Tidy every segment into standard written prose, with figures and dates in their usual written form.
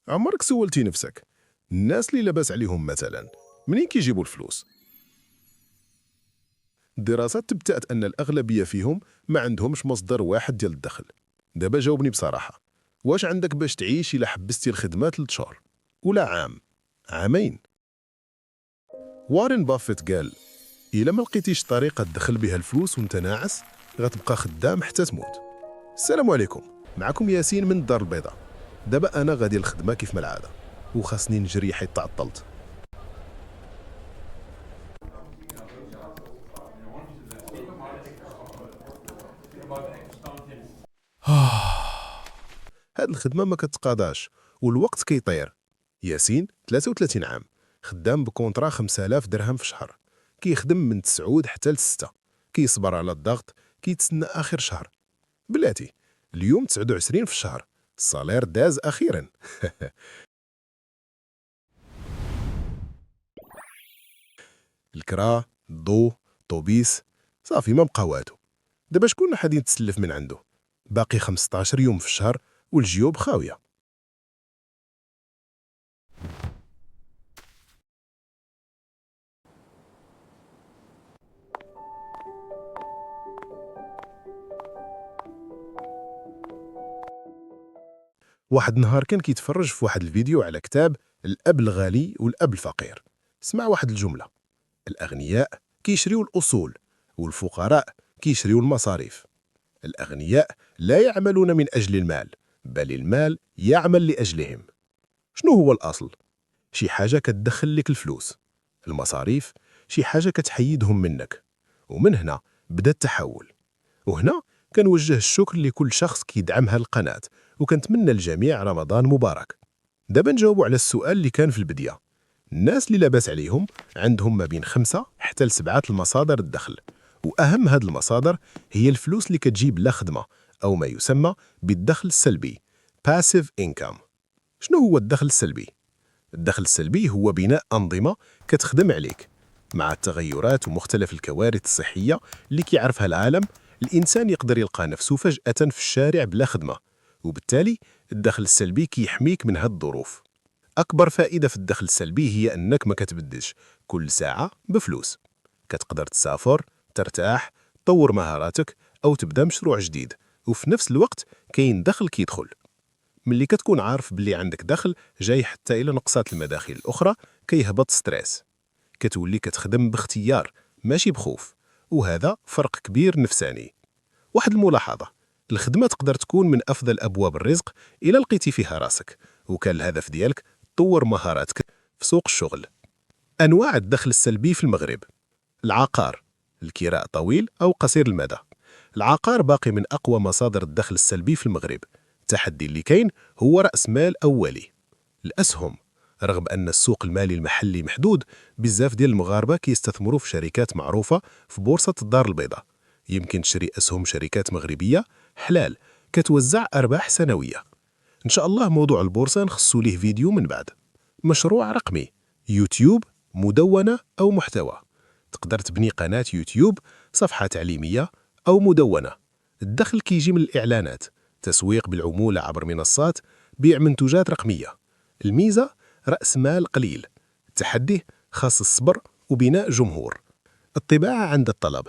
عمرك سولتي نفسك الناس اللي لاباس عليهم مثلا منين كيجيبوا الفلوس؟ الدراسات تبتأت أن الأغلبية فيهم ما عندهمش مصدر واحد ديال الدخل. دابا جاوبني بصراحة، واش عندك باش تعيش إلا حبستي الخدمة 3 شهور ولا عام عامين؟ وارين بافيت قال إلا ما لقيتيش طريقة تدخل بها الفلوس وانت ناعس غتبقى خدام حتى تموت. السلام عليكم، معكم ياسين من الدار البيضاء. دابا أنا غادي الخدمة كيف ما العادة وخاصني نجري حيت تعطلت. هاد الخدمة ما كتقاضاش والوقت كيطير. ياسين 33 عام، خدام بكونطرا 5000 درهم في الشهر، كيخدم من 9 حتى ل 6، كيصبر على الضغط، كيتسنى آخر شهر. بلاتي اليوم 29 في الشهر، الصالير داز أخيرا. الكرا، الضو، طوبيس، صافي ما بقى والو. دابا شكون حادي نتسلف من عنده؟ باقي 15 يوم في الشهر والجيوب خاوية. واحد النهار كان كيتفرج في واحد الفيديو على كتاب الأب الغالي والأب الفقير. سمع واحد الجملة: الأغنياء كيشريو الأصول والفقراء كيشريو المصاريف. الأغنياء لا يعملون من أجل المال، بل المال يعمل لأجلهم. شنو هو الأصل؟ شي حاجة كتدخل لك الفلوس. المصاريف شي حاجة كتحيدهم منك. ومن هنا بدا التحول. وهنا كنوجه الشكر لكل شخص كيدعم هالقناة، وكنتمنى الجميع رمضان مبارك. دابا نجاوبوا على السؤال اللي كان في البداية. الناس اللي لاباس عليهم عندهم ما بين 5 حتى ل7 المصادر الدخل، وأهم هاد المصادر هي الفلوس اللي كتجيب لا خدمة أو ما يسمى بالدخل السلبي Passive Income. شنو هو الدخل السلبي؟ الدخل السلبي هو بناء أنظمة كتخدم عليك. مع التغيرات ومختلف الكوارث الصحية اللي كيعرفها العالم، الإنسان يقدر يلقى نفسه فجأة في الشارع بلا خدمة، وبالتالي الدخل السلبي كيحميك من هاد الظروف. أكبر فائدة في الدخل السلبي هي أنك ما كتبدلش كل ساعة بفلوس. كتقدر تسافر، ترتاح، تطور مهاراتك أو تبدأ مشروع جديد، وفي نفس الوقت كاين دخل كيدخل. ملي كتكون عارف بلي عندك دخل جاي حتى إلى نقصات المداخل الأخرى كيهبط ستريس. كتولي كتخدم باختيار ماشي بخوف، وهذا فرق كبير نفساني. واحد الملاحظة: الخدمة تقدر تكون من أفضل أبواب الرزق إلى لقيتي فيها راسك وكان الهدف ديالك تطور مهاراتك في سوق الشغل. أنواع الدخل السلبي في المغرب: العقار، الكراء طويل أو قصير المدى. العقار باقي من أقوى مصادر الدخل السلبي في المغرب. التحدي اللي كاين هو رأس مال أولي. الأسهم، رغم أن السوق المالي المحلي محدود، بزاف ديال المغاربة كيستثمروا في شركات معروفة في بورصة الدار البيضاء. يمكن تشري أسهم شركات مغربية حلال كتوزع أرباح سنوية. إن شاء الله موضوع البورصة نخصو ليه فيديو من بعد. مشروع رقمي: يوتيوب، مدونة أو محتوى. تقدر تبني قناة يوتيوب، صفحة تعليمية أو مدونة. الدخل كيجي من الإعلانات، تسويق بالعمولة عبر منصات، بيع منتوجات رقمية. الميزة: رأس مال قليل. التحدي: خاص الصبر وبناء جمهور. الطباعة عند الطلب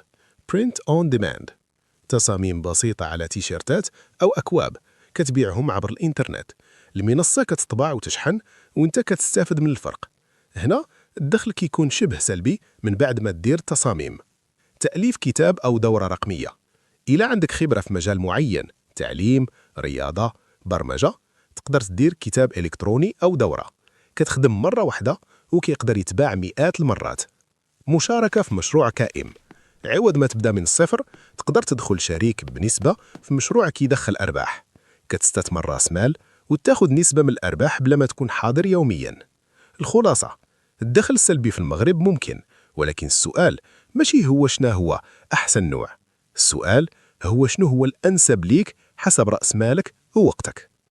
Print on demand، تصاميم بسيطة على تيشيرتات أو أكواب كتبيعهم عبر الإنترنت. المنصة كتطبع وتشحن وانت كتستافد من الفرق. هنا الدخل كيكون شبه سلبي من بعد ما تدير التصاميم. تأليف كتاب أو دورة رقمية. إلى عندك خبرة في مجال معين، تعليم، رياضة، برمجة، تقدر تدير كتاب إلكتروني أو دورة. كتخدم مرة واحدة وكيقدر يتباع مئات المرات. مشاركة في مشروع كائم. عوض ما تبدأ من الصفر، تقدر تدخل شريك بنسبة في مشروع كيدخل أرباح. كتستثمر راس مال وتاخد نسبة من الأرباح بلا ما تكون حاضر يوميا. الخلاصة: الدخل السلبي في المغرب ممكن، ولكن السؤال ماشي هو شنو هو أحسن نوع. السؤال هو شنو هو الأنسب ليك حسب رأس مالك ووقتك.